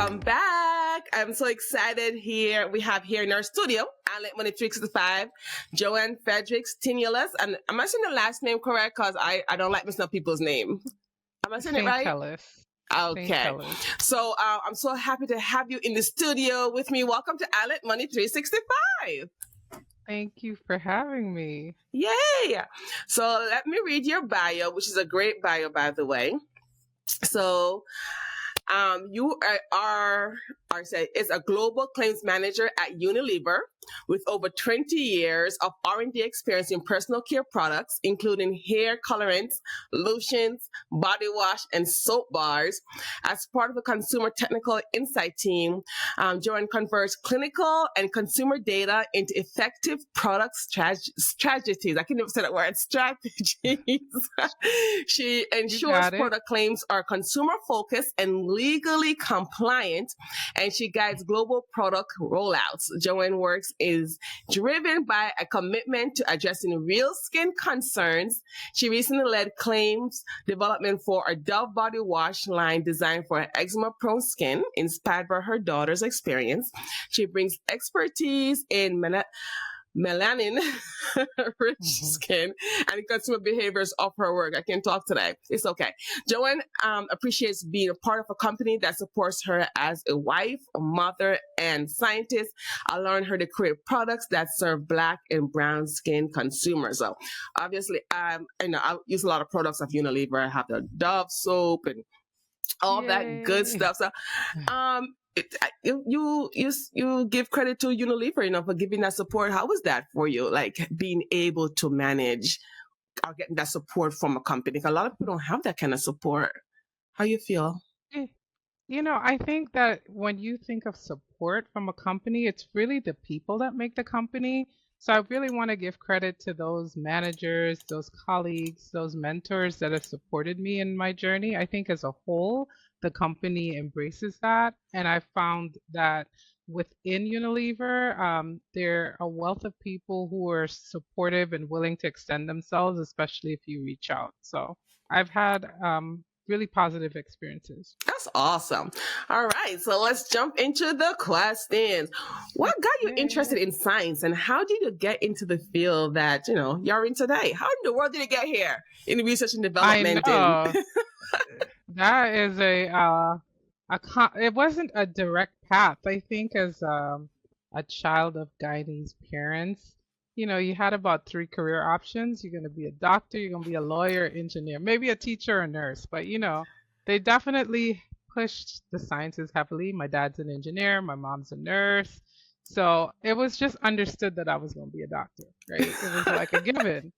Welcome back. I'm so excited here. We have here in our studio, S1E13, Joanne Fredericks, Tinulus. And am I saying the last name correct? Because I don't like messing up people's name. Am I saying it St. right? Tellis. St. Okay. Tellis. So I'm so happy to have you in the studio with me. Welcome to S1E13. Thank you for having me. Yay. So let me read your bio, which is a great bio, by the way. So you is a global claims manager at Unilever with over 20 years of R&D experience in personal care products, including hair colorants, lotions, body wash, and soap bars. As part of a consumer technical insight team, Joanne converts clinical and consumer data into effective product strategies. I can never say that word, strategies. She ensures product claims are consumer focused and legally compliant, and she guides global product rollouts. Joanne works is driven by a commitment to addressing real skin concerns. She recently led claims development for a Dove body wash line designed for eczema-prone skin, inspired by her daughter's experience. She brings expertise in melanin-rich skin and consumer behaviors of her work. I can talk today. It's okay. Joanne appreciates being a part of a company that supports her as a wife, a mother, and scientist, allowing her to create products that serve Black and brown skin consumers. So obviously, I use a lot of products of Unilever. I have the Dove soap and all that good stuff. So you give credit to Unilever, for giving that support. How was that for you, like being able to manage or getting that support from a company? A lot of people don't have that kind of support. How you feel? I think that when you think of support from a company, it's really the people that make the company. So I really want to give credit to those managers, those colleagues, those mentors that have supported me in my journey. I think as a whole, the company embraces that. And I found that within Unilever, there are a wealth of people who are supportive and willing to extend themselves, especially if you reach out. So I've had really positive experiences. That's awesome. All right, so let's jump into the questions. What got you interested in science, and how did you get into the field that you're in today? How in the world did you get here in research and development? I know. That is it wasn't a direct path. I think as a child of Guyanese parents, you had about 3 career options. You're going to be a doctor, you're going to be a lawyer, engineer, maybe a teacher or a nurse. But, they definitely pushed the sciences heavily. My dad's an engineer, my mom's a nurse. So it was just understood that I was going to be a doctor, right? It was like a given.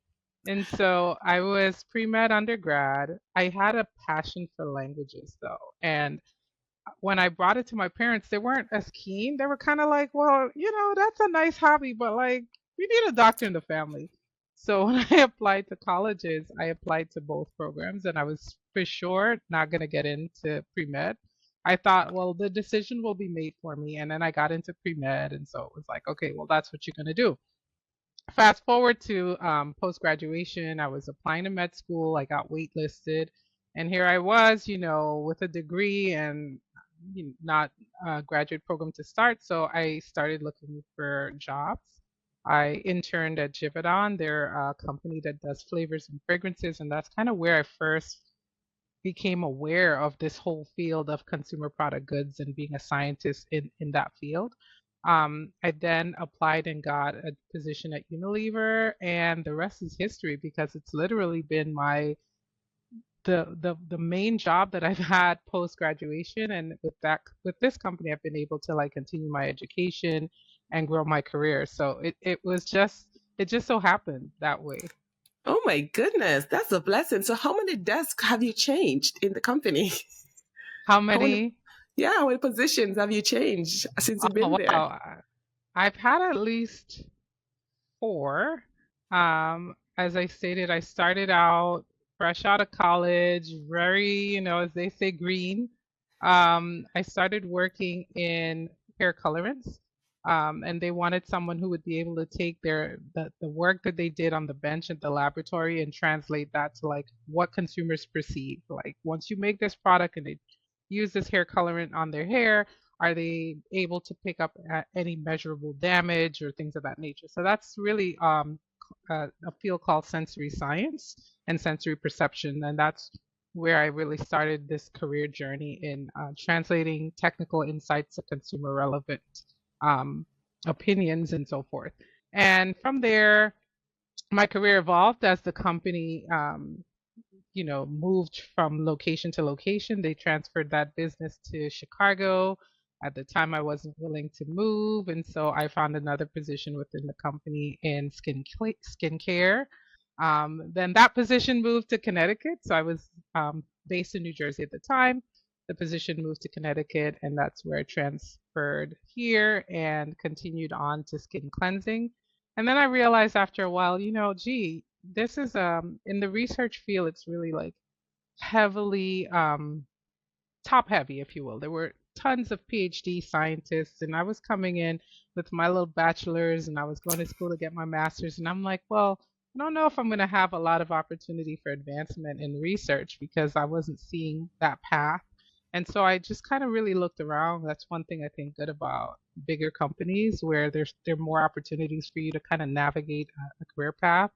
And so I was pre-med undergrad. I had a passion for languages though. And when I brought it to my parents, they weren't as keen. They were kind of like, well, that's a nice hobby, but like, we need a doctor in the family. So when I applied to colleges, I applied to both programs, and I was for sure not going to get into pre-med. I thought, well, the decision will be made for me. And then I got into pre-med. And so it was like, okay, well, that's what you're going to do. Fast forward to post-graduation, I was applying to med school. I got waitlisted. And here I was, with a degree and not a graduate program to start. So I started looking for jobs. I interned at Givaudan. They're a company that does flavors and fragrances. And that's kind of where I first became aware of this whole field of consumer product goods and being a scientist in that field. I then applied and got a position at Unilever, and the rest is history because it's literally been the main job that I've had post graduation. And with this company, I've been able to like continue my education and grow my career. So it just so happened that way. Oh my goodness, that's a blessing. So how many desks have you changed in the company? How many? How many positions have you changed since you've been there? I've had at least 4. As I stated, I started out fresh out of college, very, as they say, green. I started working in hair colorants. And they wanted someone who would be able to take the work that they did on the bench at the laboratory and translate that to like what consumers perceive. Like once you make this product and use this hair colorant on their hair? Are they able to pick up any measurable damage or things of that nature? So that's really a field called sensory science and sensory perception, and that's where I really started this career journey in translating technical insights to consumer relevant um, opinions and so forth. And from there, my career evolved as the company moved from location to location. They transferred that business to Chicago. At the time, I wasn't willing to move, and so I found another position within the company in skincare. Then that position moved to Connecticut, so I was based in New Jersey at the time. The position moved to Connecticut, and that's where I transferred here and continued on to skin cleansing. And then I realized after a while, gee, this is in the research field, it's really like heavily top heavy, if you will. There were tons of PhD scientists, and I was coming in with my little bachelor's, and I was going to school to get my master's. And I'm like, well, I don't know if I'm going to have a lot of opportunity for advancement in research because I wasn't seeing that path. And so I just kind of really looked around. That's one thing I think good about bigger companies where there are more opportunities for you to kind of navigate a career path.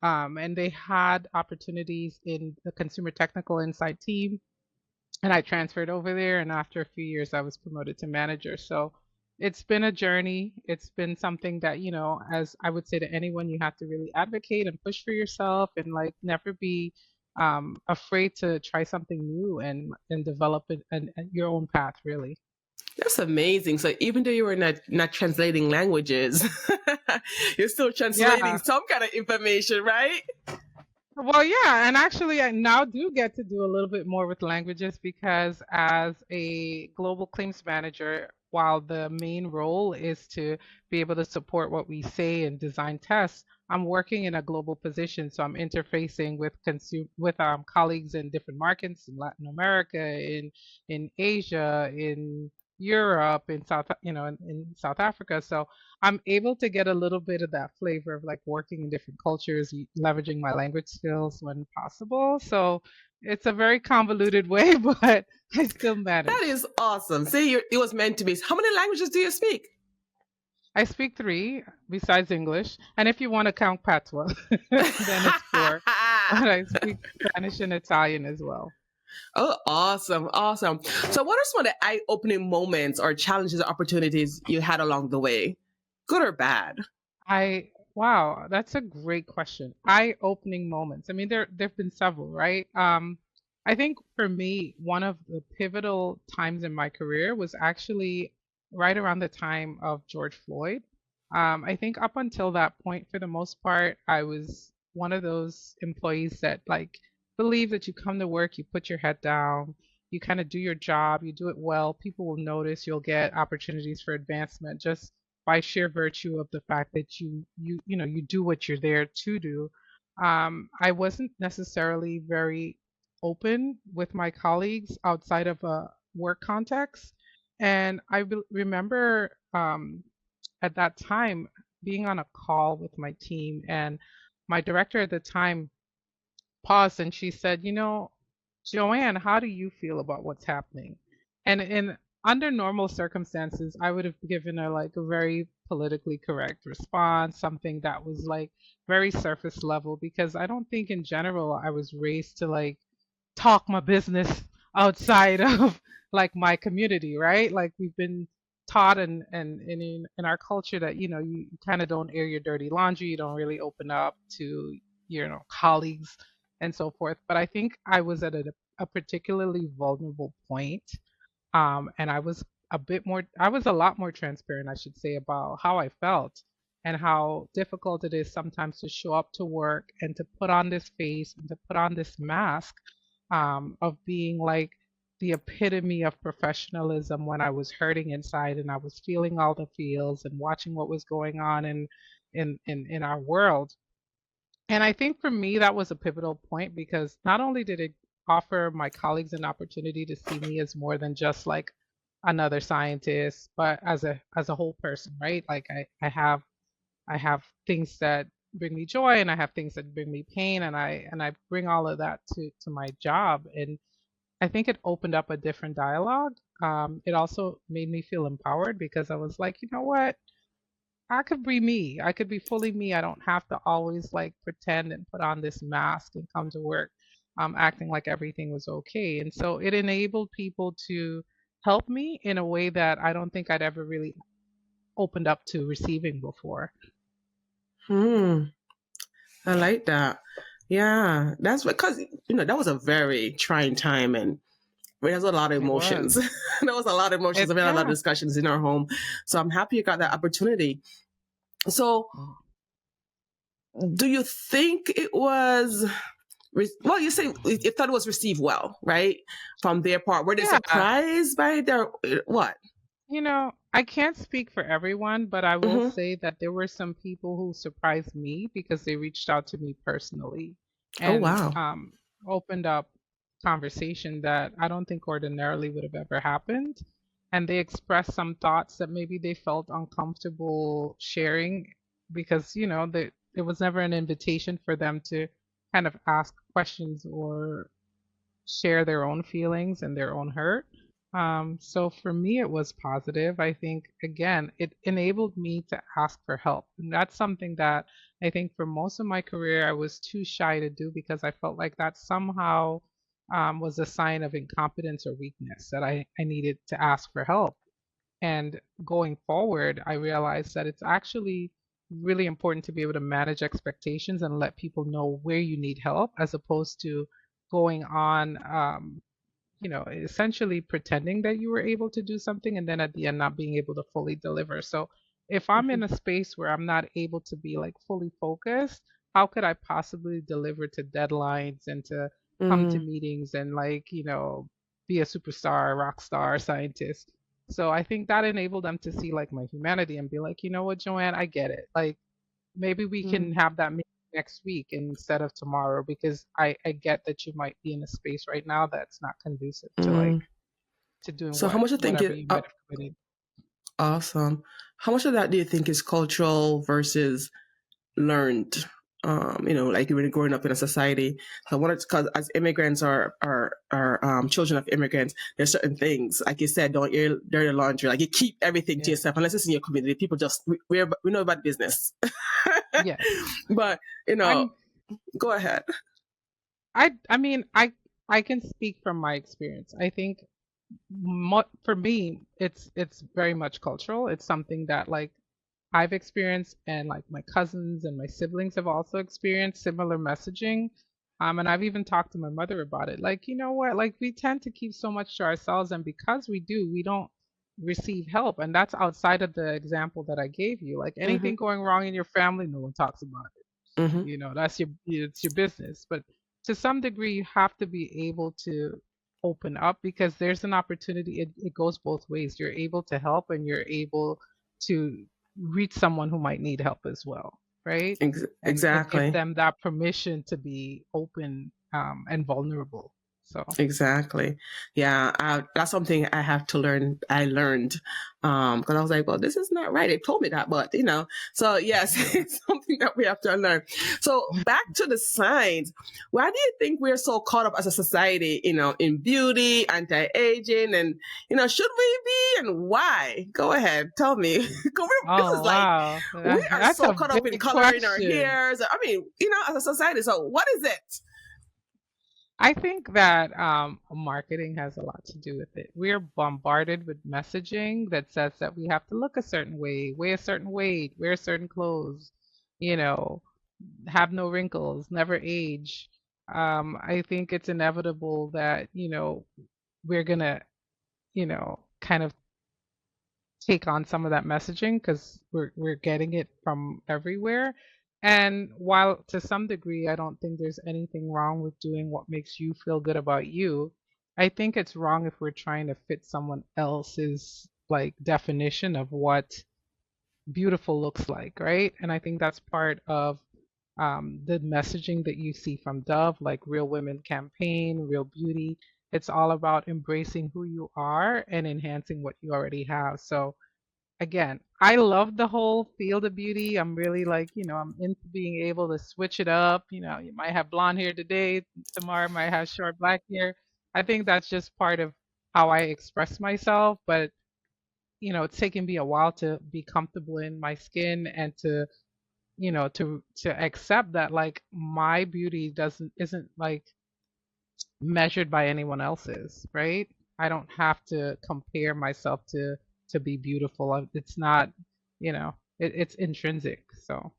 And they had opportunities in the consumer technical insight team, and I transferred over there. And after a few years, I was promoted to manager. So it's been a journey. It's been something that, as I would say to anyone, you have to really advocate and push for yourself and like never be afraid to try something new and develop your own path, really. That's amazing. So even though you were not translating languages, you're still translating Yeah. some kind of information, right? Well, yeah, and actually, I now do get to do a little bit more with languages because as a global claims manager, while the main role is to be able to support what we say and design tests, I'm working in a global position, so I'm interfacing with colleagues in different markets in Latin America, in Asia, in Europe, in South Africa. So I'm able to get a little bit of that flavor of like working in different cultures, leveraging my language skills when possible. So it's a very convoluted way, but I still That manage. is awesome. See, it was meant to be. How many languages do you speak? I speak three besides English, and if you want to count patois, then it's four. But I speak Spanish and Italian as well. Oh, awesome. Awesome. So, what are some of the eye opening moments or challenges or opportunities you had along the way? Good or bad? Wow, that's a great question. Eye-opening moments. I mean, there've been several, right? I think for me, one of the pivotal times in my career was actually right around the time of George Floyd. I think up until that point, for the most part, I was one of those employees that like believe that you come to work, you put your head down, you kind of do your job, you do it well, people will notice, you'll get opportunities for advancement just by sheer virtue of the fact that you do what you're there to do. I wasn't necessarily very open with my colleagues outside of a work context, and remember at that time being on a call with my team, and my director at the time paused and she said, Joanne, how do you feel about what's happening? And in under normal circumstances, I would have given her like a very politically correct response, something that was like very surface level, because I don't think in general I was raised to like talk my business outside of like my community, right? Like we've been taught in our culture that you kind of don't air your dirty laundry, you don't really open up to colleagues and so forth. But I think I was at a particularly vulnerable point, and I was a lot more transparent, I should say, about how I felt and how difficult it is sometimes to show up to work and to put on this face and to put on this mask of being like the epitome of professionalism when I was hurting inside and I was feeling all the feels and watching what was going on in our world. And I think for me, that was a pivotal point because not only did it offer my colleagues an opportunity to see me as more than just like another scientist, but as a whole person, right? Like I have things that bring me joy and I have things that bring me pain, and I bring all of that to my job. And I think it opened up a different dialogue. It also made me feel empowered because I was like, you know what? I could be me. I could be fully me. I don't have to always like pretend and put on this mask and come to work acting like everything was okay. And so it enabled people to help me in a way that I don't think I'd ever really opened up to receiving before. Hmm. I like that. Yeah, that's because that was a very trying time, and there's a lot of It emotions. was. There was a lot of emotions. We had a lot of Yeah. discussions in our home, so I'm happy you got that opportunity. So, Mm. do you think it was? Well, you say you thought it was received well, right? From their part, were they Yeah. surprised by their what? I can't speak for everyone, but I will Mm-hmm. say that there were some people who surprised me because they reached out to me personally Oh and wow. opened up conversation that I don't think ordinarily would have ever happened. And they expressed some thoughts that maybe they felt uncomfortable sharing because, there was never an invitation for them to kind of ask questions or share their own feelings and their own hurt. So for me, it was positive. I think, again, it enabled me to ask for help. And that's something that I think for most of my career, I was too shy to do because I felt like that somehow was a sign of incompetence or weakness that I needed to ask for help. And going forward, I realized that it's actually really important to be able to manage expectations and let people know where you need help as opposed to going on, essentially pretending that you were able to do something and then at the end not being able to fully deliver. So if I'm in a space where I'm not able to be like fully focused, how could I possibly deliver to deadlines and to come to Mm-hmm. meetings and like, be a superstar, rock star, scientist? So I think that enabled them to see like my humanity and be like, you know what, Joanne, I get it. Like maybe we can have that meeting next week instead of tomorrow because I get that you might be in a space right now that's not conducive to like Mm-hmm. to doing So, how much you think whatever it? you might have committed. Awesome. How much of that do you think is cultural versus learned? Like when growing up in a society. So, what it's because as immigrants are children of immigrants, there's certain things like you said, don't air dirty laundry. Like you keep everything to Yeah. yourself unless it's in your community. People just we know about business, Yes. but you know, I'm go ahead. I mean I can speak from my experience. I think for me it's very much cultural. It's something that like I've experienced and like my cousins and my siblings have also experienced similar messaging. And I've even talked to my mother about it. Like, you know what? Like we tend to keep so much to ourselves and because we do, we don't receive help. And that's outside of the example that I gave you. Like Mm-hmm. anything going wrong in your family, no one talks about it. Mm-hmm. That's it's your business. But to some degree you have to be able to open up because there's an opportunity. It goes both ways. You're able to help and you're able to reach someone who might need help as well, right? And give Exactly. them that permission to be open and vulnerable. So Exactly. Yeah, that's something I have to learn. I learned because I was like, well, this is not right. They told me that, but So yes, yeah. it's something that we have to learn. So back to the signs. Why do you think we're so caught up as a society, in beauty, anti-aging, and should we be, and why? Go ahead, tell me. 'Cause this Oh is like wow, we are that's so a caught up in big coloring our question. hairs. I mean, as a society. So what is it? I think that marketing has a lot to do with it. We're bombarded with messaging that says that we have to look a certain way, weigh a certain weight, wear certain clothes, you know, have no wrinkles, never age. I think it's inevitable that, we're gonna, kind of take on some of that messaging because we're getting it from everywhere. And while to some degree I don't think there's anything wrong with doing what makes you feel good about you, I think it's wrong if we're trying to fit someone else's like definition of what beautiful looks like, right? And I think that's part of the messaging that you see from Dove, like Real Women Campaign, Real Beauty. It's all about embracing who you are and enhancing what you already have. So again, I love the whole field of beauty. I'm really like, I'm into being able to switch it up. You might have blonde hair today, tomorrow might have short black hair. I think that's just part of how I express myself. But it's taken me a while to be comfortable in my skin and to to accept that like my beauty doesn't isn't like measured by anyone else's, right? I don't have to compare myself to be beautiful. It's not, it's intrinsic. So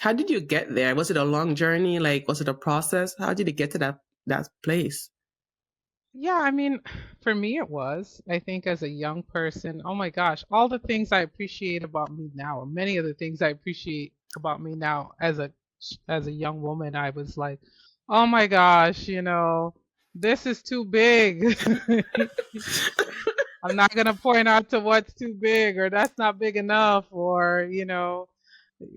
How did you get there? Was it a long journey? Like, was it a process? How did you get to that place? yeah, I mean, for me it was. I think as a young person, oh my gosh, all the things I appreciate about me now, or many of the things I appreciate about me now as a young woman, I was like, oh my gosh, this is too big. I'm not gonna point out to what's too big or that's not big enough or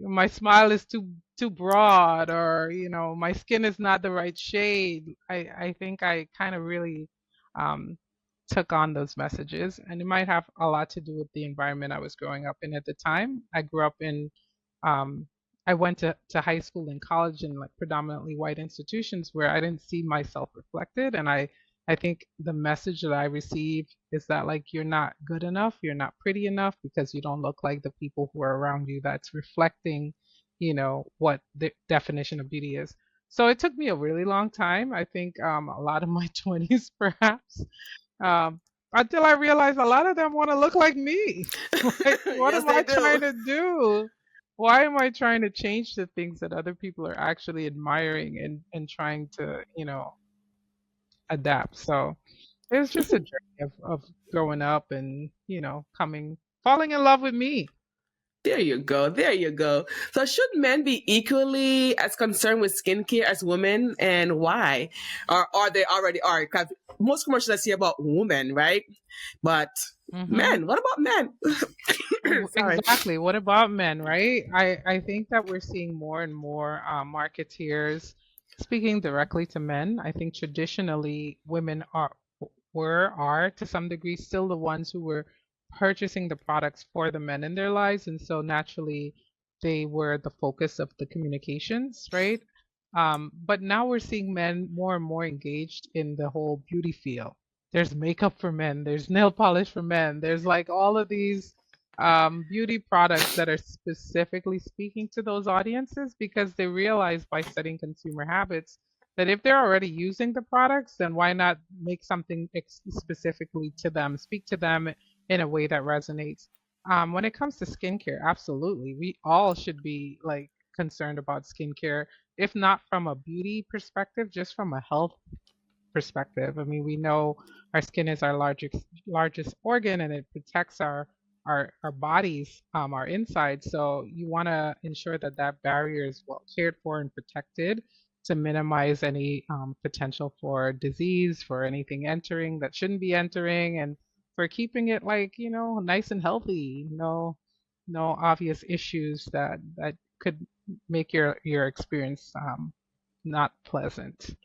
my smile is too broad or my skin is not the right shade. I think I kind of really um took on those messages, and it might have a lot to do with the environment I was growing up in at the time. I grew up in um I went to high school and college in like predominantly white institutions where I didn't see myself reflected, and I think the message that I received is that like you're not good enough, you're not pretty enough because you don't look like the people who are around you. That's reflecting, what the definition of beauty is. So it took me a really long time. I think a lot of my 20s perhaps, um, until I realized a lot of them want to look like me. Like, what Yes, am they I do. trying to do? Why am I trying to change the things that other people are actually admiring and trying to, adapt? So it was just a journey of growing up and, falling in love with me. There you go. There you go. So, should men be equally as concerned with skincare as women, and why? Or are they already are? Because most commercials I see about women, right? But Hmm. men, what about men? Sorry. Exactly. What about men, right? I think that we're seeing more and more marketeers speaking directly to men. I think traditionally women are to some degree still the ones who were purchasing the products for the men in their lives, and so naturally they were the focus of the communications, right? But now we're seeing men more and more engaged in the whole beauty field. There's makeup for men, there's nail polish for men, there's like all of these beauty products that are specifically speaking to those audiences because they realize by studying consumer habits that if they're already using the products, then why not make something specifically to them, speak to them in a way that resonates. When it comes to skincare, absolutely, we all should be like concerned about skincare, if not from a beauty perspective, just from a health perspective. I mean, we know our skin is our largest organ, and it protects our bodies, our insides. So you want to ensure that that barrier is well cared for and protected to minimize any potential for disease, for anything entering that shouldn't be entering, and for keeping it like nice and healthy. No obvious issues that could make your experience not pleasant.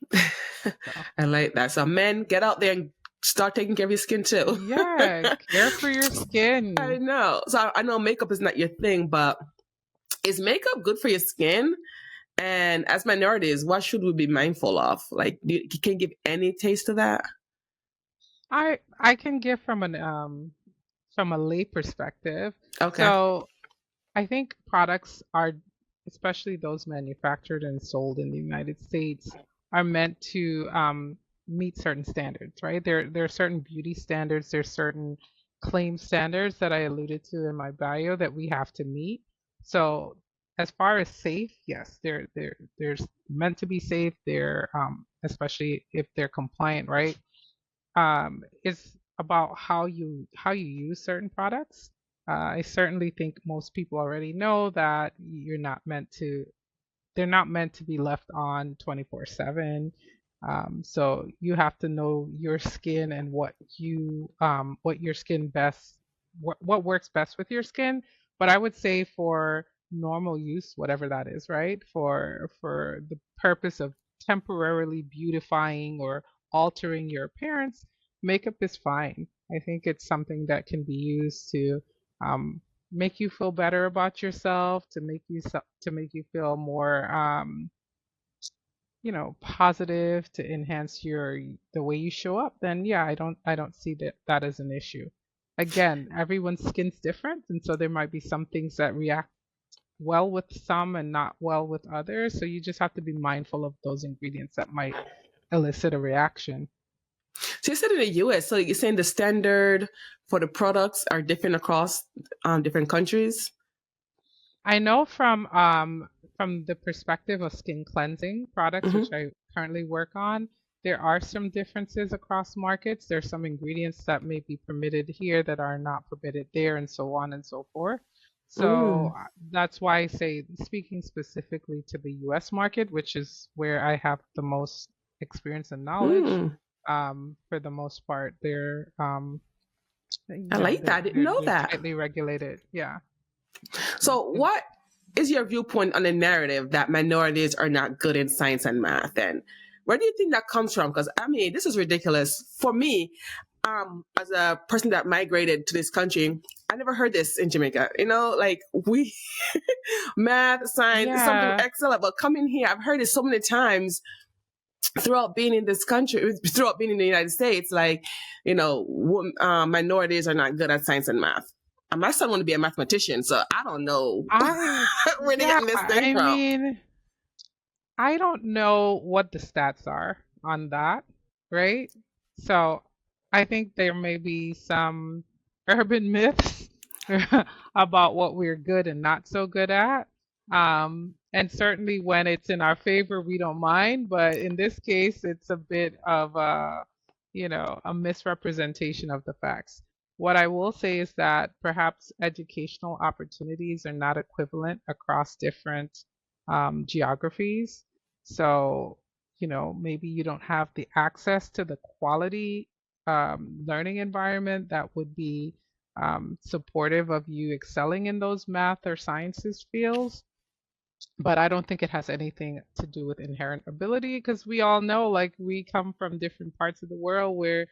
So. I like that. So, men, get out there and start taking care of your skin too. Yeah, care for your I skin. know. So, I know makeup is not your thing, but is makeup good for your skin? And as minorities, what should we be mindful of? Like, you can give any taste to that? I can give from a lay perspective. Okay. So I think products are, especially those manufactured and sold in the United States, are meant to meet certain standards, right? There are certain beauty standards, there's certain claim standards that I alluded to in my bio that we have to meet. So as far as safe, yes, there's meant to be safe. They're especially if they're compliant, right? It's about how you use certain products. I certainly think most people already know that they're not meant to be left on 24/7. So you have to know your skin and what your skin what works best with your skin. But I would say for normal use, whatever that is, right? For the purpose of temporarily beautifying or altering your appearance, makeup is fine. I think it's something that can be used to um, make you feel better about yourself, to make you feel more positive to enhance the way you show up, then yeah, I don't see that as an issue. Again, everyone's skin's different, and so there might be some things that react well with some and not well with others. So you just have to be mindful of those ingredients that might elicit a reaction. So you said in the US, so you're saying the standard for the products are different across different countries? I know from the perspective of skin cleansing products, which Hmm. I currently work on, there are some differences across markets. There's some ingredients that may be permitted here that are not permitted there, and so on and so forth. So Mm. that's why I say, speaking specifically to the US market, which is where I have the most experience and knowledge, Mm. for the most part, I like that. I didn't know they're that. tightly regulated. Yeah. So, what is your viewpoint on the narrative that minorities are not good in science and math? And where do you think that comes from? Because I mean, this is ridiculous. For me, as a person that migrated to this country, I never heard this in Jamaica. Like we math, science is something Yeah. excellent, but coming here, I've heard it so many times throughout being in this country, throughout being in the United States, like, minorities are not good at science and math. And my son wanted to be a mathematician, so I don't know I where they're Yeah, getting this thing I from. mean, I don't know what the stats are on that, right? So I think there may be some urban myths about what we're good and not so good at. And certainly when it's in our favor, we don't mind. But in this case, it's a bit of a misrepresentation of the facts. What I will say is that perhaps educational opportunities are not equivalent across different geographies. So, maybe you don't have the access to the quality learning environment that would be supportive of you excelling in those math or sciences fields. But I don't think it has anything to do with inherent ability because we all know, like, we come from different parts of the world where,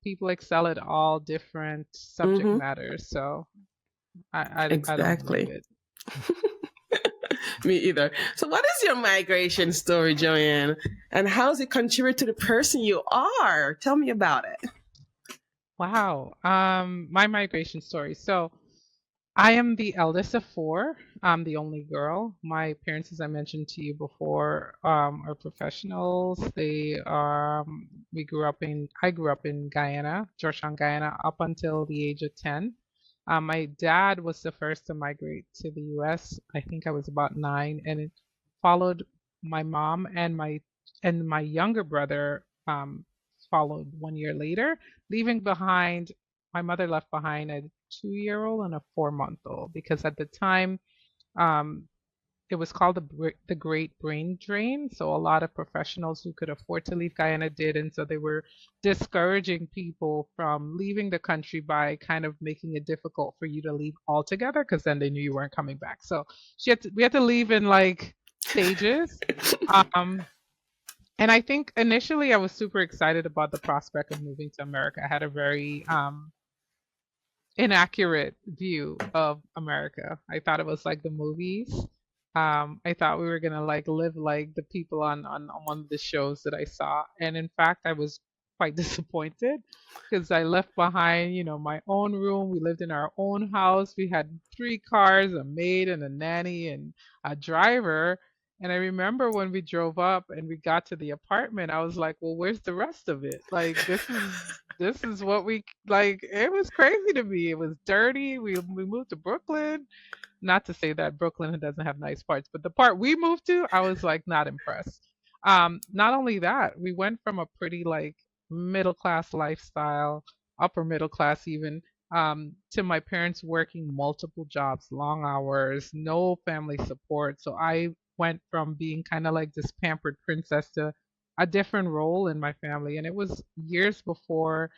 people excel at all different subject Mm-hmm. matters. So I don't believe Exactly. it. Me either. So, what is your migration story, Joanne? And how does it contribute to the person you are? Tell me about it. Wow. My migration story. So I am the eldest of four. I'm the only girl. My parents, as I mentioned to you before, are professionals. I grew up in Guyana, Georgetown, Guyana, up until the age of 10. My dad was the first to migrate to the US. I think I was about 9, and it followed my mom and my younger brother, followed 1 year later, leaving behind my mother left behind a 2-year-old and a 4-month-old because at the time, um, it was called the Great Brain Drain. So a lot of professionals who could afford to leave Guyana did, and so they were discouraging people from leaving the country by kind of making it difficult for you to leave altogether because then they knew you weren't coming back. So we had to leave in like stages. Um, and I think initially I was super excited about the prospect of moving to America. I had a very inaccurate view of America. I thought it was like the movies. I thought we were gonna like live like the people on one of the shows that I saw, and in fact, I was quite disappointed because I left behind, my own room. We lived in our own house. We had 3 cars, a maid and a nanny and a driver. And I remember when we drove up and we got to the apartment, I was like, well, where's the rest of it? Like this is what we like. It was crazy to me. It was dirty. We moved to Brooklyn. Not to say that Brooklyn doesn't have nice parts, but the part we moved to, I was like not impressed. Not only that, we went from a pretty like middle class lifestyle, upper middle class even, to my parents working multiple jobs, long hours, no family support. So I went from being kind of like this pampered princess to a different role in my family. And it was years before,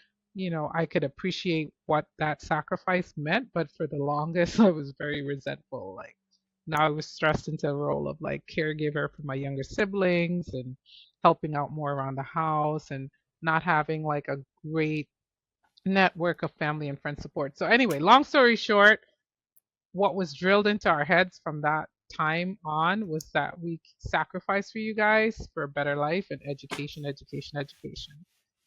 I could appreciate what that sacrifice meant. But for the longest, I was very resentful. Like now I was thrust into a role of like caregiver for my younger siblings and helping out more around the house and not having like a great network of family and friend support. So anyway, long story short, what was drilled into our heads from that time on was that we sacrificed for you guys for a better life and education, education, education.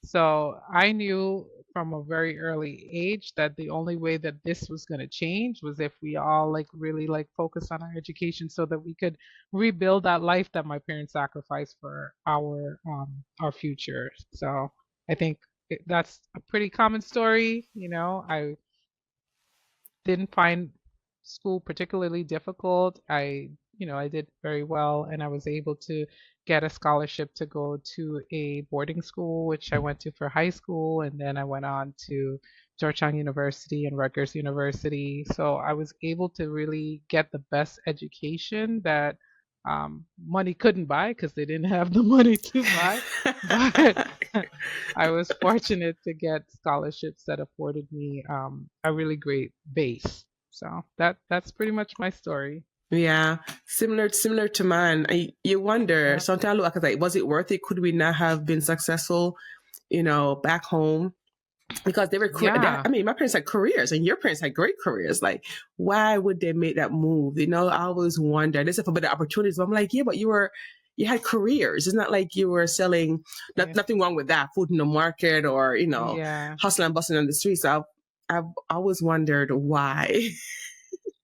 So I knew from a very early age that the only way that this was going to change was if we all like really like focus on our education so that we could rebuild that life that my parents sacrificed for our future. So I think that's a pretty common story. I didn't find school particularly difficult. I did very well and I was able to get a scholarship to go to a boarding school, which I went to for high school. And then I went on to Georgetown University and Rutgers University. So I was able to really get the best education that money couldn't buy because they didn't have the money to buy. But I was fortunate to get scholarships that afforded me a really great base. So that's pretty much my story. Yeah, similar to mine. You wonder Yeah. sometimes. I look back, like, was it worth it? Could we not have been successful, back home? Because they were, Yeah. I mean, my parents had careers, and your parents had great careers. Like, why would they make that move? I always wonder. This is for better opportunities. But I'm like, yeah, but you had careers. It's not like you were selling. Yeah. Nothing wrong with that. Food in the market, or Yeah. hustling and bustling on the streets. I've always wondered why.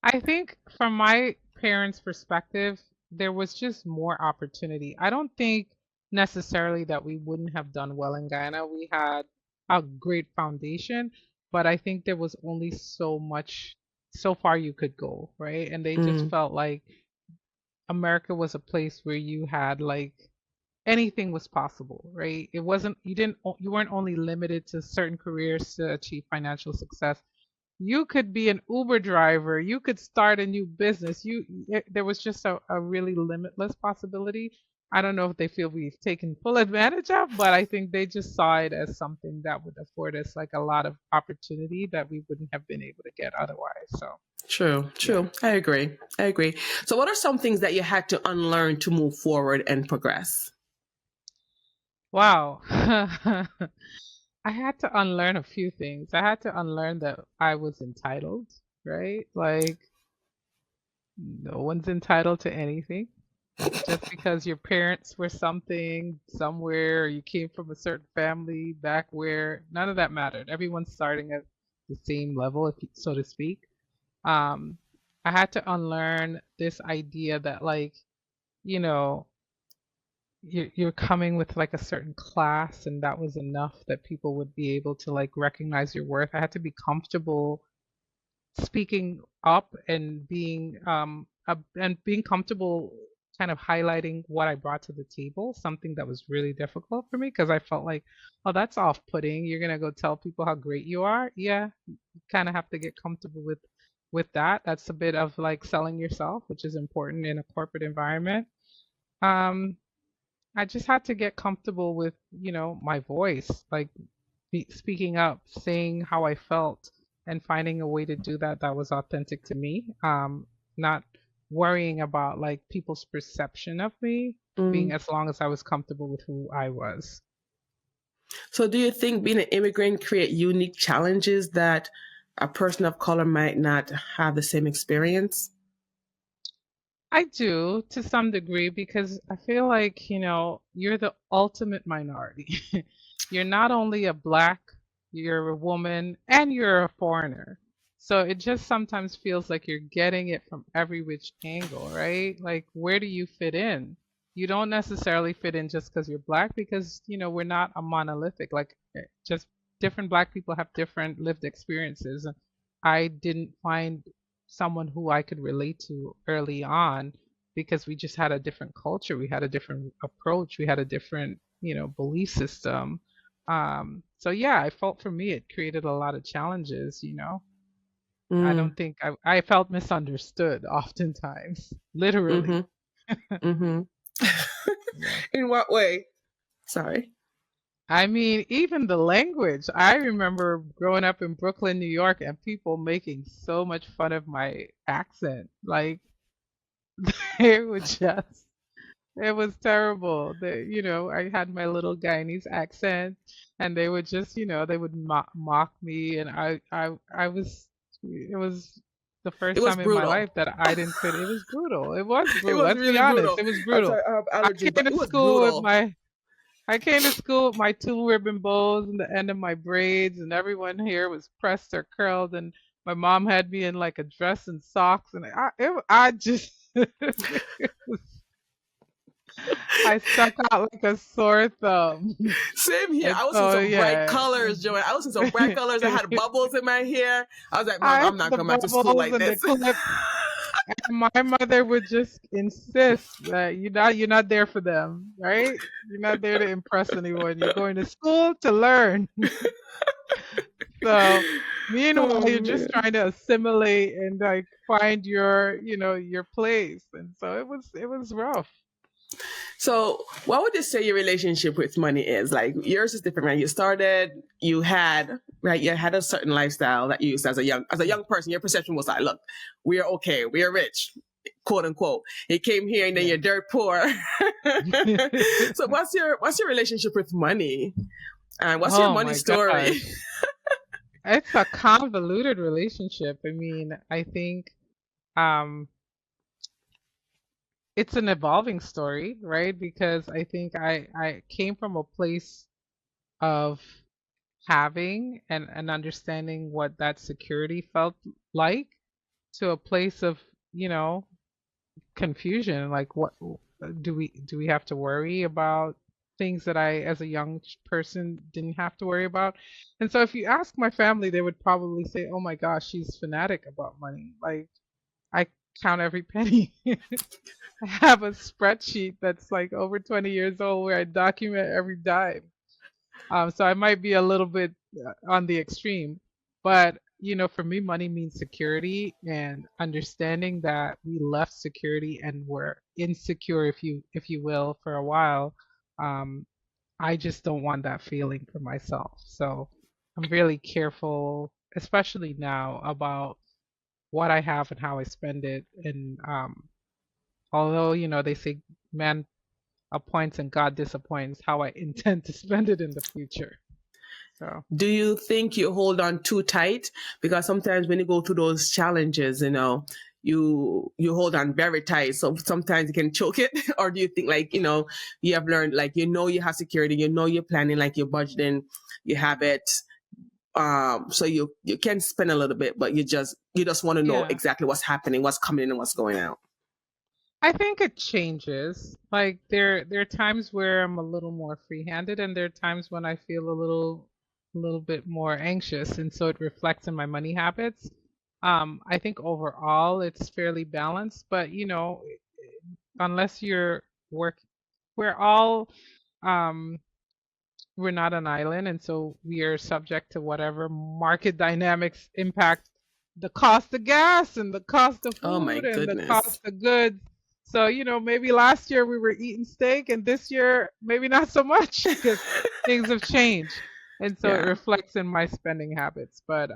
I think from my parents' perspective, there was just more opportunity. I don't think necessarily that we wouldn't have done well in Guyana. We had a great foundation, but I think there was only so far you could go, right? And they just Mm, felt like America was a place where you had like anything was possible, right? It wasn't you weren't only limited to certain careers to achieve financial success. You could be an Uber driver, you could start a new business. There was just a really limitless possibility. I don't know if they feel we've taken full advantage of, but I think they just saw it as something that would afford us like a lot of opportunity that we wouldn't have been able to get otherwise. So, true, yeah. true. I agree. So, what are some things that you had to unlearn to move forward and progress? Wow. I had to unlearn a few things. I had to unlearn that I was entitled, right? Like, no one's entitled to anything. Just because your parents were something somewhere, or you came from a certain family back where none of that mattered. Everyone's starting at the same level, if so to speak. Um, I had to unlearn this idea that, like, you know, you're coming with like a certain class and that was enough that people would be able to like recognize your worth. I had to be comfortable speaking up and being comfortable kind of highlighting what I brought to the table, something that was really difficult for me because I felt like, oh, that's off-putting. You're gonna go tell people how great you are. Yeah, you kind of have to get comfortable with that. That's a bit of like selling yourself, which is important in a corporate environment. Um, I just had to get comfortable with, my voice, like speaking up, saying how I felt, and finding a way to do that that was authentic to me. Not worrying about like people's perception of me, being Mm. as long as I was comfortable with who I was. So, do you think being an immigrant create unique challenges that a person of color might not have the same experience? I do to some degree because I feel like, you're the ultimate minority. You're not only a black, you're a woman, and you're a foreigner. So it just sometimes feels like you're getting it from every which angle, right? Like, where do you fit in? You don't necessarily fit in just because you're black because, we're not a monolithic. Like, just different black people have different lived experiences. And I didn't find someone who I could relate to early on because we just had a different culture, we had a different approach, we had a different, belief system. So yeah, I felt for me it created a lot of challenges. I Mm, don't think I felt misunderstood oftentimes, literally. mm-hmm. Mm-hmm. Yeah. In what way? Sorry. I mean, even the language. I remember growing up in Brooklyn, New York, and people making so much fun of my accent. Like, they would just it was terrible. I had my little Guyanese accent, and they would just, they would mock me, and I was, it was. the It first was time in my brutal. life that I didn't fit. It was brutal. It was It brutal. was Let's be really honest. brutal. It was I'm sorry, brutal. I have I allergies, but came it to was school with brutal. my I came to school with my two ribbon bows and the end of my braids, and everyone here was pressed or curled, and my mom had me in like a dress and socks, and I just I stuck out like a sore thumb. Same here. And I was in so some bright yeah, colors, Joanne. I was in some bright colors. I had bubbles in my hair. I was like, Mom, I I'm had not the going back to school bubbles like and the this. clip. And my mother would just insist that you're not there for them, right? You're not there to impress anyone. You're going to school to learn. So meanwhile, Oh you're just man. trying to assimilate and like find your, your place. And so it was rough. So, what would you say your relationship with money is? Like yours is different, right? You started, you had, right? You had a certain lifestyle that you used as a young person. Your perception was like, look, we are okay, we are rich, quote unquote. You came here and then Yeah. you're dirt poor. So, what's your relationship with money? And what's your Oh money my story? gosh. It's a convoluted relationship. I mean, I think um it's an evolving story, right? Because I think I came from a place of having and understanding what that security felt like to a place of, you know, confusion. Like, what do we have to worry about things that I, as a young person, didn't have to worry about? And so, if you ask my family, they would probably say, "Oh my gosh, she's fanatic about money. Like, I count every penny." I have a spreadsheet that's like over 20 years old where I document every dime. So I might be a little bit on the extreme, but for me, money means security and understanding that we left security and were insecure, if you will, for a while. Um, I just don't want that feeling for myself. So I'm really careful, especially now, about what I have and how I spend it. And although they say man appoints and God disappoints, how I intend to spend it in the future. So. Do you think you hold on too tight? Because sometimes when you go through those challenges, you hold on very tight. So sometimes you can choke it. Or do you think like, you have learned like you have security, you're planning, like you're budgeting, you have it. So you can spend a little bit, but you just want to know Yeah, exactly what's happening, what's coming in and what's going out. I think it changes. Like there are times where I'm a little more free-handed, and there are times when I feel a little bit more anxious, and so it reflects in my money habits. I think overall it's fairly balanced, but unless you're work, we're all um we're not an island, and so we are subject to whatever market dynamics impact the cost of gas and the cost of Oh my food and the goodness. cost of goods. So, maybe last year we were eating steak, and this year maybe not so much because things have changed. And so it Yeah. reflects in my spending habits. But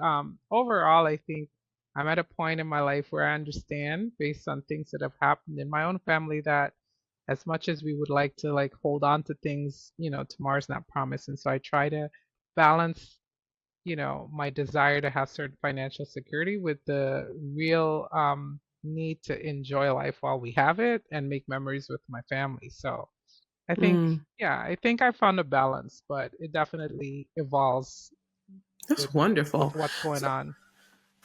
overall, I think I'm at a point in my life where I understand, based on things that have happened in my own family, that as much as we would like to like hold on to things, tomorrow's not promised. And so I try to balance, my desire to have certain financial security with the real need to enjoy life while we have it and make memories with my family. So I think, Mm, yeah, I think I found a balance, but it definitely evolves with that's with wonderful. what's going So, on.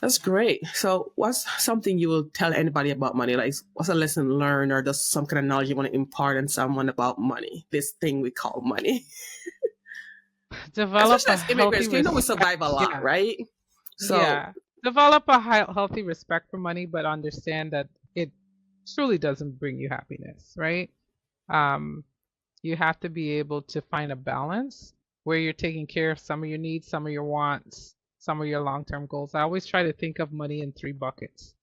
that's great. So, what's something you will tell anybody about money? Like, what's a lesson learned, or just some kind of knowledge you want to impart on someone about money? This thing we call money, Develop especially a as immigrants, healthy 'cause we respect. survive a lot, Yeah. right? So, Yeah. Develop a healthy respect for money, but understand that it truly doesn't bring you happiness, right? Um, you have to be able to find a balance where you're taking care of some of your needs, some of your wants, some of your long-term goals. I always try to think of money in three buckets,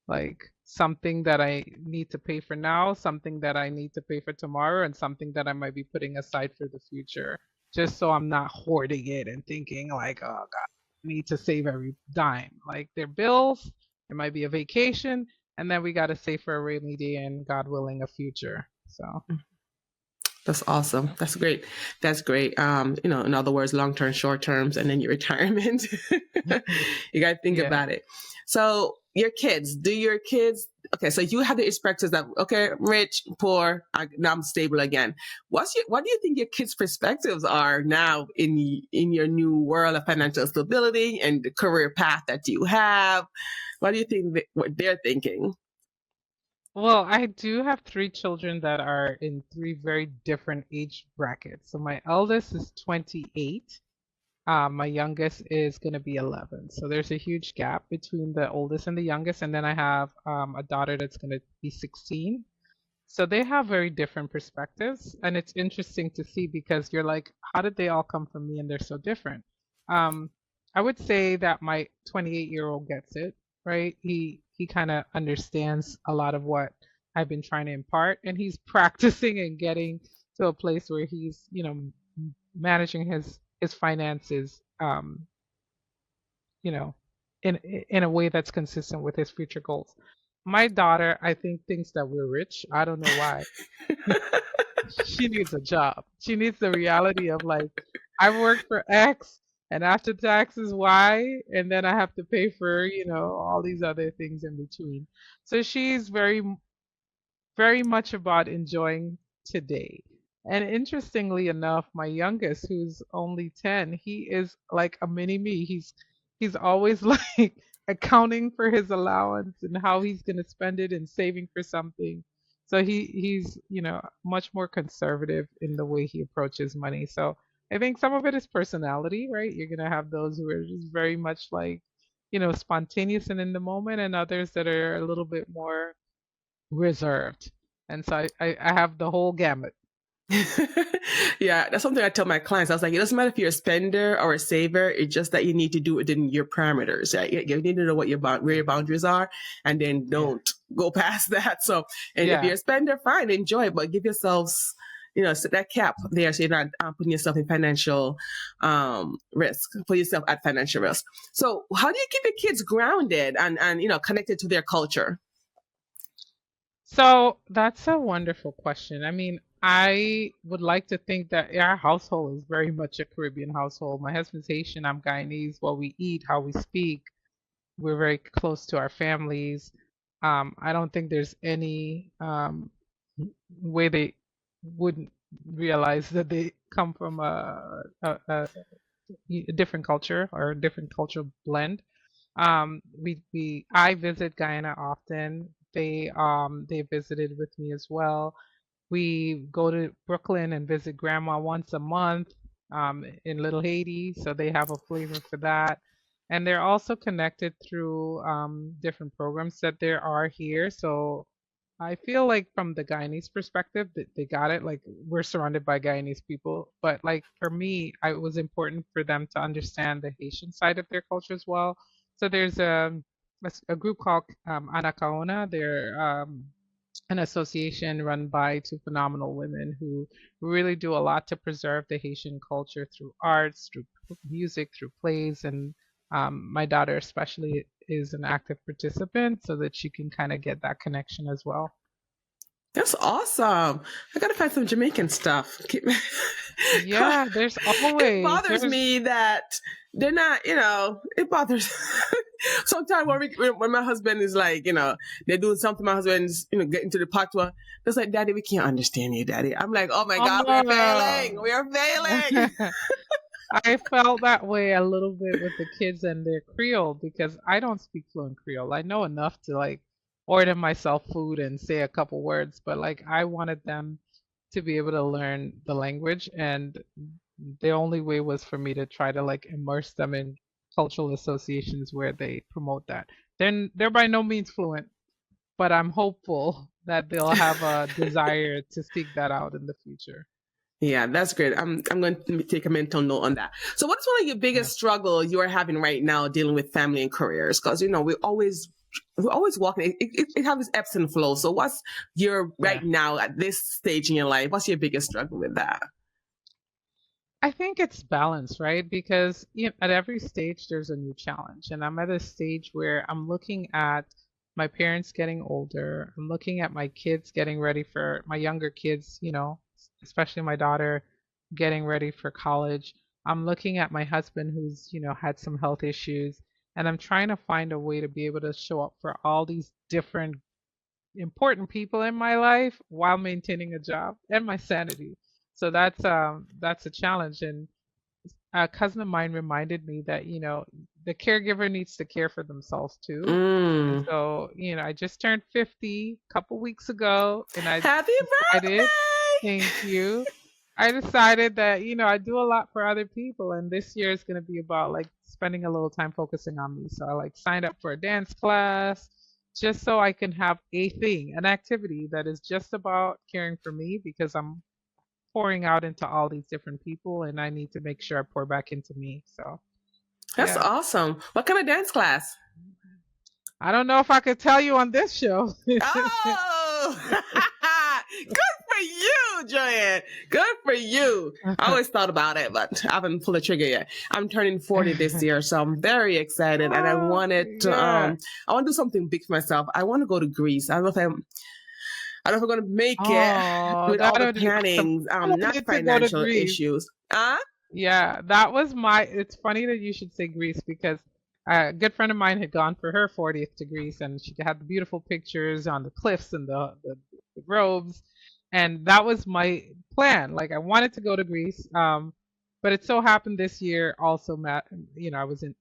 like something that I need to pay for now, something that I need to pay for tomorrow, and something that I might be putting aside for the future, just so I'm not hoarding it and thinking like, oh God, I need to save every dime. Like their bills, it might be a vacation, and then we got to save for a rainy day and God willing a future. So That's awesome. That's great. That's great. In other words, long term, short terms, and then your retirement. You got to think Yeah. about it. So, your kids, do your kids, okay, so you have the perspectives that, okay, I'm rich, poor, now I'm stable again. What do you think your kids' perspectives are now in your new world of financial stability and the career path that you have? What do you think what they're thinking? Well, I do have three children that are in three very different age brackets. So my eldest is 28. My youngest is going to be 11. So there's a huge gap between the oldest and the youngest. And then I have a daughter that's going to be 16. So they have very different perspectives. And it's interesting to see because you're like, how did they all come from me and they're so different? Um, I would say that my 28-year-old gets it, right? He kind of understands a lot of what I've been trying to impart, and he's practicing and getting to a place where he's, managing his finances, you know, in a way that's consistent with his future goals. My daughter, I think, thinks that we're rich. I don't know why. She needs a job. She needs the reality of like, I've worked for X and after taxes Y, and then I have to pay for, all these other things in between. So she's very much about enjoying today. And interestingly enough, my youngest, who's only 10, he is like a mini me. He's always like accounting for his allowance and how he's going to spend it and saving for something. So he's, much more conservative in the way he approaches money. So I think some of it is personality, right? You're going to have those who are just very much like, spontaneous and in the moment, and others that are a little bit more reserved. And so I have the whole gamut. Yeah, that's something I tell my clients. I was like, it doesn't matter if you're a spender or a saver. It's just that you need to do it within your parameters. Right? You need to know what where your boundaries are, and then Yeah. don't go past that. So, and if Yeah. you're a spender, fine, enjoy it, but give yourselves, set that cap there so you're not putting yourself in financial risk. Put yourself at financial risk. So, how do you keep your kids grounded and connected to their culture? So that's a wonderful question. I mean, I would like to think that our household is very much a Caribbean household. My husband's Haitian, I'm Guyanese. What we eat, how we speak, we're very close to our families. I don't think there's any way they wouldn't realize that they come from a different culture or a different cultural blend. I visit Guyana often. They visited with me as well. We go to Brooklyn and visit grandma once a month in Little Haiti, so they have a flavor for that. And they're also connected through different programs that there are here. So I feel like from the Guyanese perspective that they got it. Like we're surrounded by Guyanese people, but like for me, it was important for them to understand the Haitian side of their culture as well. So there's a group called Anacaona. They're an association run by two phenomenal women who really do a lot to preserve the Haitian culture through arts, through music, through plays, and my daughter especially is an active participant so that she can kind of get that connection as well. That's awesome. I gotta find some Jamaican stuff. Yeah, there's It always bothers there's me that they're not, it bothers. Sometimes when my husband is like, they're doing something, my husband's, getting to the patois. It's like, Daddy, we can't understand you, Daddy. I'm like, oh my God, we're failing. oh. We are failing. I felt that way a little bit with the kids and their Creole because I don't speak fluent Creole. I know enough to like order myself food and say a couple words, but like I wanted them to be able to learn the language, and the only way was for me to try to like immerse them in cultural associations where they promote that. They're by no means fluent, but I'm hopeful that they'll have a desire to seek that out in the future. Yeah, that's great. I'm going to take a mental note on that. So, what's one of your Yeah. biggest struggles you are having right now dealing with family and careers? Because we're always walking. It has its ebbs and flows. So, what's your Yeah. right now at this stage in your life? What's your biggest struggle with that? I think it's balance, right? Because at every stage there's a new challenge. And I'm at a stage where I'm looking at my parents getting older. I'm looking at my kids getting ready for my younger kids, especially my daughter getting ready for college. I'm looking at my husband who's, had some health issues, and I'm trying to find a way to be able to show up for all these different important people in my life while maintaining a job and my sanity. So that's a challenge. And a cousin of mine reminded me that, the caregiver needs to care for themselves too. And Mm. so, I just turned 50 a couple weeks ago, and I Happy decided, birthday! thank you. I decided that, I do a lot for other people, and this year is going to be about like spending a little time focusing on me. So I like signed up for a dance class just so I can have an activity that is just about caring for me because I'm pouring out into all these different people and I need to make sure I pour back into me. So, That's yeah. awesome. What kind of dance class? I don't know if I could tell you on this show. Oh, good for you, Joanne. Good for you. I always thought about it, but I haven't pulled the trigger yet. I'm turning 40 this year, so I'm very excited, and I Oh, wanted to. yeah. I want to do something big for myself. I want to go to Greece. I don't know if I'm going to make it Oh, with all that the would be awesome. planning. I Not wanted to go to financial Greece. issues. Yeah, it's funny that you should say Greece because a good friend of mine had gone for her 40th to Greece and she had the beautiful pictures on the cliffs and the groves. And that was my plan. Like I wanted to go to Greece. But it so happened this year also, Matt,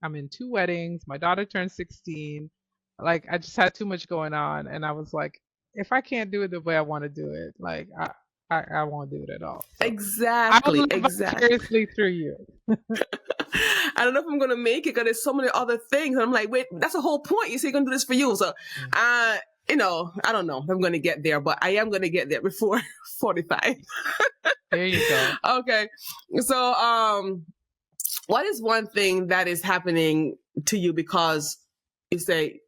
I'm in two weddings. My daughter turned 16. Like I just had too much going on. And I was like, if I can't do it the way I want to do it, like I won't do it at all. So I will Exactly. live vicariously through you. I don't know if I'm gonna make it because there's so many other things. And I'm like, wait, that's the whole point. You say you're gonna do this for you. So, I don't know if I'm gonna get there, but I am gonna get there before 45. There you go. Okay. So, what is one thing that is happening to you because you say,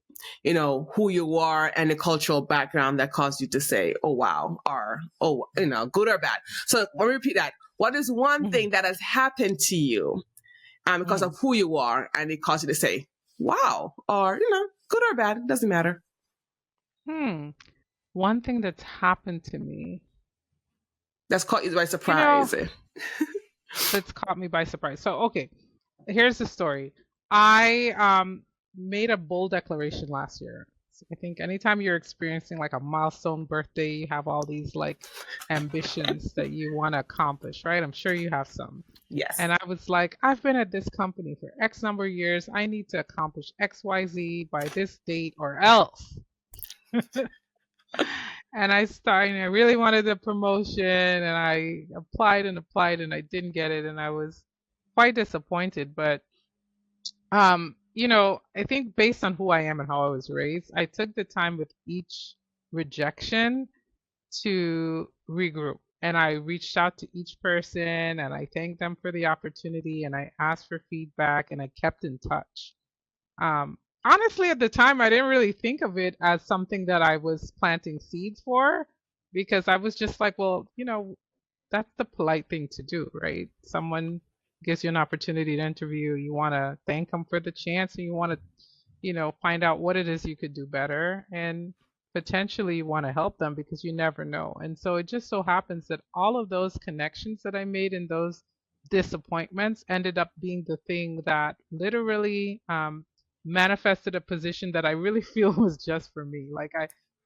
who you are and the cultural background that caused you to say, oh, wow, or, oh, good or bad. So let me repeat that. What is one thing that has happened to you because of who you are and it caused you to say, wow, or, good or bad, it doesn't matter. One thing that's happened to me. That's caught you by surprise. That's caught me by surprise. So, okay, here's the story. I made a bold declaration last year. So I think anytime you're experiencing like a milestone birthday, you have all these like ambitions that you want to accomplish, right? I'm sure you have some. Yes. And I was like, I've been at this company for X number of years. I need to accomplish XYZ by this date or else. And I really wanted the promotion and I applied and applied and I didn't get it and I was quite disappointed. But, I think based on who I am and how I was raised, I took the time with each rejection to regroup. And I reached out to each person and I thanked them for the opportunity and I asked for feedback and I kept in touch. Honestly, at the time, I didn't really think of it as something that I was planting seeds for because I was just like, well, that's the polite thing to do, right? Someone gives you an opportunity to interview, you want to thank them for the chance and you want to, find out what it is you could do better and potentially you want to help them because you never know. And so it just so happens that all of those connections that I made in those disappointments ended up being the thing that literally manifested a position that I really feel was just for me. Like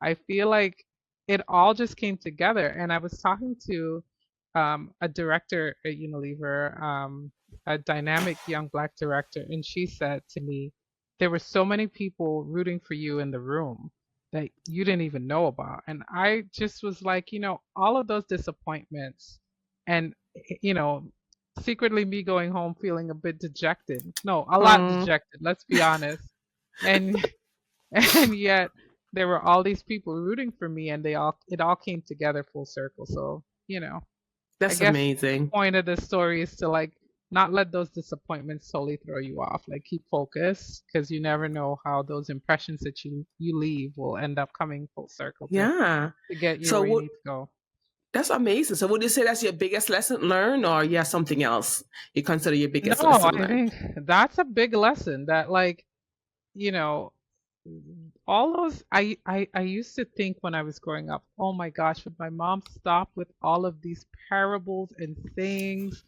I feel like it all just came together. And I was talking to a director at Unilever, a dynamic young Black director, and she said to me, there were so many people rooting for you in the room that you didn't even know about. And I just was like, all of those disappointments and, secretly me going home feeling a bit dejected. No, a lot dejected, let's be honest. And and yet there were all these people rooting for me and it all came together full circle. So, I That's guess the amazing. point of this story is to like not let those disappointments totally throw you off. Like keep focused because you never know how those impressions that you leave will end up coming full circle Yeah. to get you So where you need to go. that's amazing. So would you say that's your biggest lesson learned or yeah, something else you consider your biggest No, lesson I learned? think that's a big lesson that like, you know, all those I used to think when I was growing up, oh my gosh, would my mom stop with all of these parables and sayings?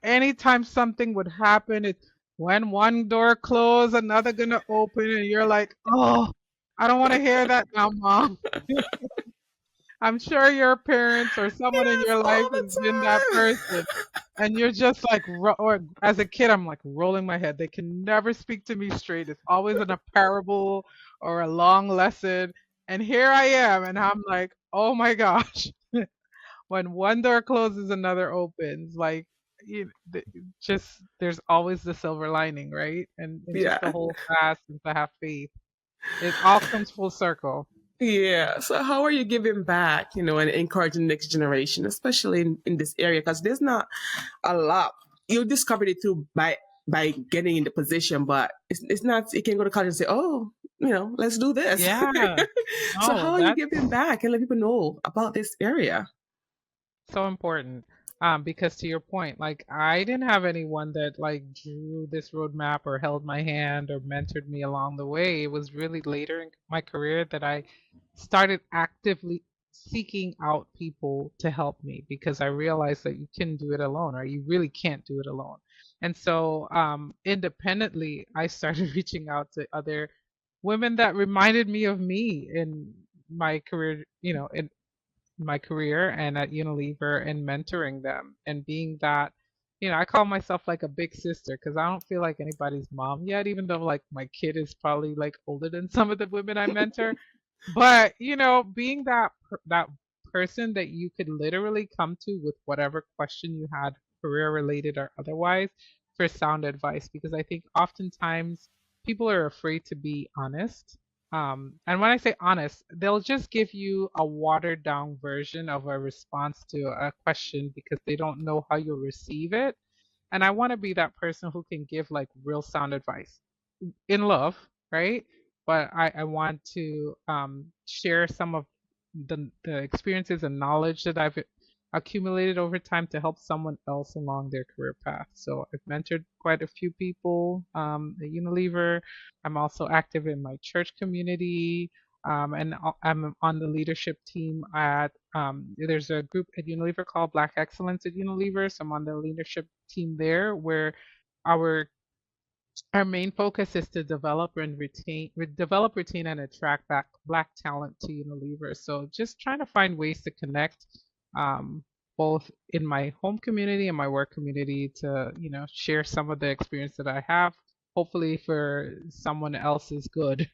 Anytime something would happen, it's when one door closed, another gonna open, and you're like, oh, I don't want to hear that now, mom. I'm sure your parents or someone in Yes, your life all the has been that person. time. And you're just like, or as a kid, I'm like rolling my head. They can never speak to me straight. It's always in a parable or a long lesson. And here I am, and I'm like, oh my gosh. When one door closes, another opens. Like, just there's always the silver lining, right? And just to Yeah. hold fast and to have faith. It all comes full circle. Yeah. So how are you giving back, and encouraging the next generation, especially in this area? Because there's not a lot. You discovered it through by getting in the position, but it's not you can go to college and say, oh, let's do this. Yeah. So No, how are you giving that's back and let people know about this area? so important. Because to your point, like I didn't have anyone that like drew this roadmap or held my hand or mentored me along the way. It was really later in my career that I started actively seeking out people to help me because I realized that you can do it alone or you really can't do it alone. And so independently, I started reaching out to other women that reminded me of me in my career, in my career and at Unilever and mentoring them and being that, I call myself like a big sister because I don't feel like anybody's mom yet, even though like my kid is probably like older than some of the women I mentor. But, being that person that you could literally come to with whatever question you had, career related or otherwise, for sound advice because I think oftentimes people are afraid to be honest and when I say honest, they'll just give you a watered down version of a response to a question because they don't know how you'll receive it. And I want to be that person who can give like real sound advice in love, right? But I want to share some of the experiences and knowledge that I've accumulated over time to help someone else along their career path. So I've mentored quite a few people at Unilever. I'm also active in my church community. And I'm on the leadership team at there's a group at Unilever called Black Excellence at Unilever. So I'm on the leadership team there where our our main focus is to develop, retain, and attract back Black talent to Unilever. So just trying to find ways to connect, um, both in my home community and my work community to, share some of the experience that I have, hopefully for someone else's good.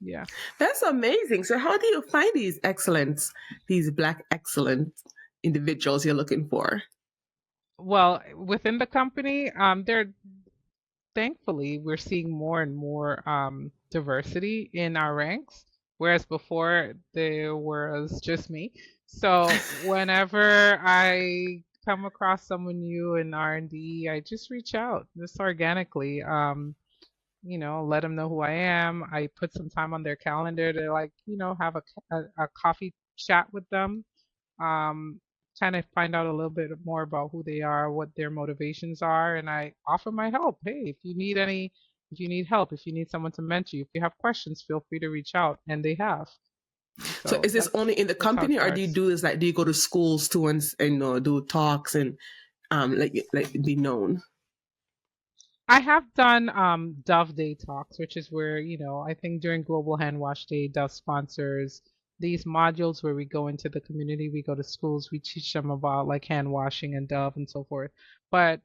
Yeah. That's amazing. So how do you find these black excellent individuals you're looking for? Well, within the company, there thankfully, we're seeing more and more diversity in our ranks, whereas before there was just me. So whenever I come across someone new in R&D, I just reach out just organically. Let them know who I am. I put some time on their calendar to like, have a coffee chat with them, um, kind of find out a little bit more about who they are, what their motivations are, and I offer my help. Hey, if you need help, if you need someone to mentor you, if you have questions, feel free to reach out, and they have. So So is this only in the that's how it company, or do you starts. do this like do you go to schools too and do talks and like be known? I have done Dove Day talks, which is where, I think during Global Hand Wash Day, Dove sponsors these modules where we go into the community, we go to schools, we teach them about like hand washing and Dove and so forth. But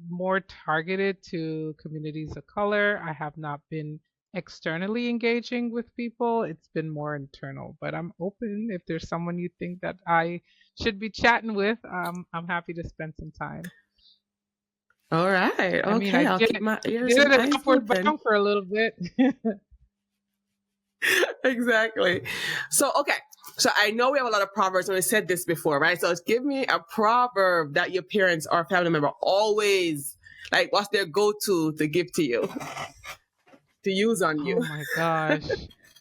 more targeted to communities of color, I have not been externally engaging with people. It's been more internal. But I'm open if there's someone you think that I should be chatting with. I'm happy to spend some time. All right. I mean, I Okay. I'll did keep my ears did and it as eyes upward open. bound for a little bit. Exactly. So okay. So I know we have a lot of proverbs and we said this before, right? So give me a proverb that your parents or family member always like what's their go-to to give to you, to use on Oh you. my gosh.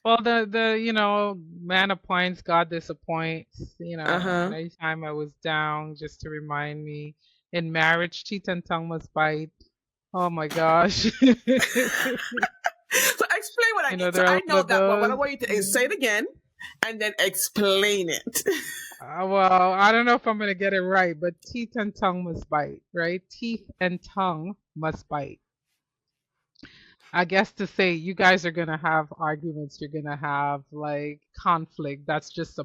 Well, the man appoints, God disappoints. Uh-huh. Anytime I was down, just to remind me, in marriage, teeth and tongue must bite. Oh my gosh. So explain what I You know, need. So there are I a lot know of that one, but I those. want you to say it again and then explain it. Well, I don't know if I'm going to get it right, but teeth and tongue must bite, right? Teeth and tongue must bite. I guess to say you guys are going to have arguments, you're going to have like conflict. That's just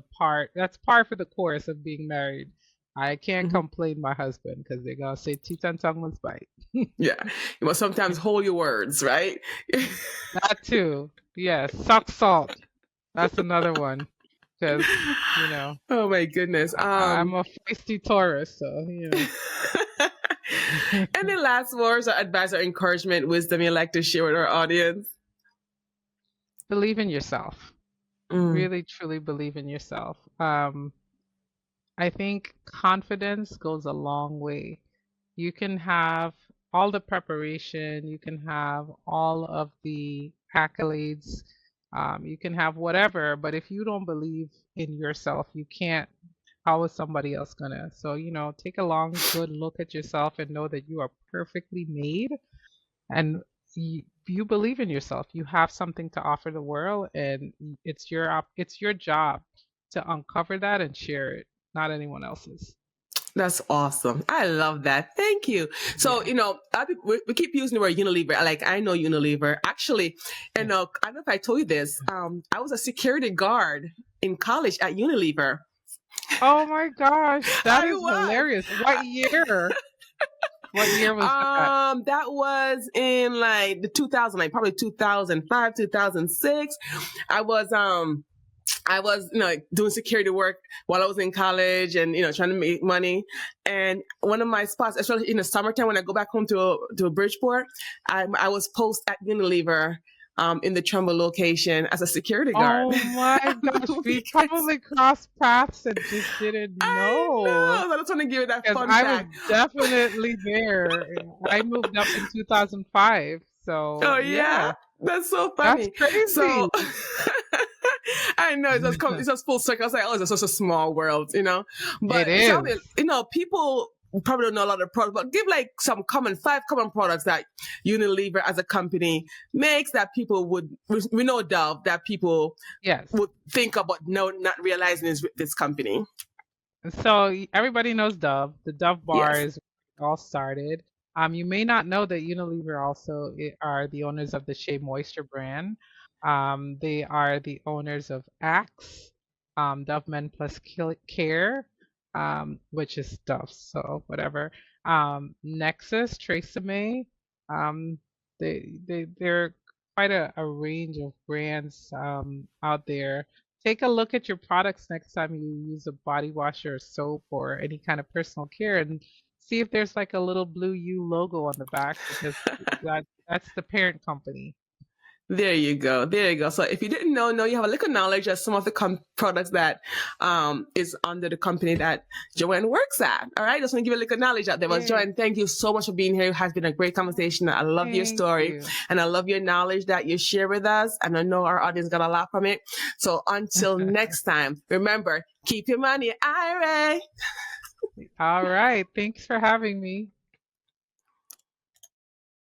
that's par for the course of being married. I can't Mhm. complain my husband because they're going to say teeth and tongue must bite. Yeah. You must sometimes hold your words, right? That too. Yes. Sock salt. That's another one. Because, you know, Oh my goodness. I'm a feisty Taurus, so, Any last words or advice or encouragement, wisdom you'd like to share with our audience? Believe in yourself. Mm. Really, truly believe in yourself. I think confidence goes a long way. You can have all the preparation, you can have all of the accolades, you can have whatever, but if you don't believe in yourself, you can't. How is somebody else gonna? So, take a long, good look at yourself and know that you are perfectly made, and you believe in yourself. You have something to offer the world, and it's your job to uncover that and share it, not anyone else's. That's awesome. I love that. Thank you. So, Yeah. we keep using the word Unilever. Like, I know Unilever. Actually, Yeah. I don't know if I told you this. I was a security guard in college at Unilever. Oh my gosh, that I is was. hilarious. What year? What year was that? That was in like the 2000, like probably 2005, 2006. I was, doing security work while I was in college and, trying to make money. And one of my spots, especially in the summertime when I go back home to Bridgeport, I was post at Unilever, in the Trumbull location as a security guard. Oh my gosh, we Because probably crossed paths and just didn't I know. know. I just want to give you that Because fun I was fact. definitely there. I moved up in 2005. So, Oh yeah, yeah, that's so that's funny. crazy. So I know it's just full circle. I was like, oh, it's such a small world, It But tell me, is. people probably don't know a lot of products, but give like five common products that Unilever as a company makes that people we know Dove that people Yes. would think about no not realizing is with this company. So everybody knows Dove. The Dove bar Yes. is where it all started. You may not know that Unilever also are the owners of the Shea Moisture brand. They are the owners of Axe, Dove Men Plus Care, which is Dove, so whatever. Nexus, Tresemme. Um, they're quite a range of brands out there. Take a look at your products next time you use a body wash or soap or any kind of personal care and see if there's like a little blue U logo on the back because that's the parent company. There you go. There you go. So if you didn't know, you have a little knowledge of some of the products that is under the company that Joanne works at. All right. Just want to give you a little knowledge out there. But Yeah. Joanne, thank you so much for being here. It has been a great conversation. I love your Thank story you. and I love your knowledge that you share with us. And I know our audience got a lot from it. So until next time, remember, keep your money IRA. All right. Thanks for having me.